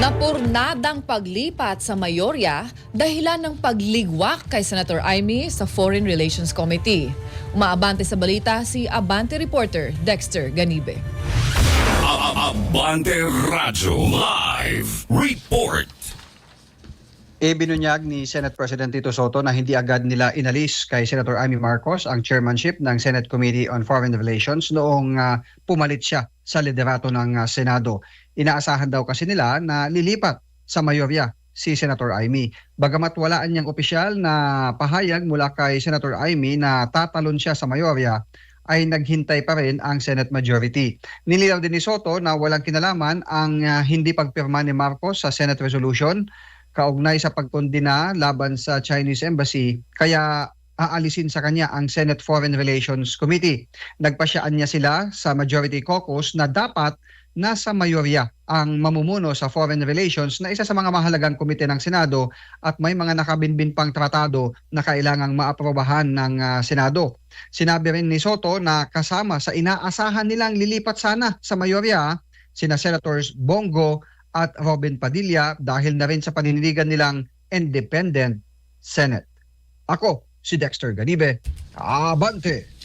Napurnadang paglipat sa mayorya dahilan ng pagligwak kay Senator Amy sa Foreign Relations Committee. Umaabante sa balita si Abante reporter Dexter Ganibe. Abante Radyo Live Report. Ibinunyag ni Senate President Tito Soto na hindi agad nila inalis kay Senator Amy Marcos ang chairmanship ng Senate Committee on Foreign Relations noong pumalit siya sa liderato ng Senado. Inaasahan daw kasi nila na lilipat sa mayorya si Senator Amy. Bagamat walaan niyang opisyal na pahayag mula kay Senator Amy na tatalon siya sa mayorya, ay naghintay pa rin ang Senate majority. Nilinaw din ni Soto na walang kinalaman ang hindi pagpirma ni Marcos sa Senate resolution kaugnay sa pagkondena laban sa Chinese Embassy, kaya aalisin sa kanya ang Senate Foreign Relations Committee. Nagpasyaan niya sila sa Majority Caucus na dapat nasa mayorya ang mamumuno sa Foreign Relations na isa sa mga mahalagang komite ng Senado at may mga nakabinbin pang tratado na kailangang maaprobahan ng Senado. Sinabi rin ni Soto na kasama sa inaasahan nilang lilipat sana sa mayorya sina Senators Bongo at Robin Padilla dahil na rin sa panindigan nilang independent Senate. Ako, si Dexter Ganibe. Abante!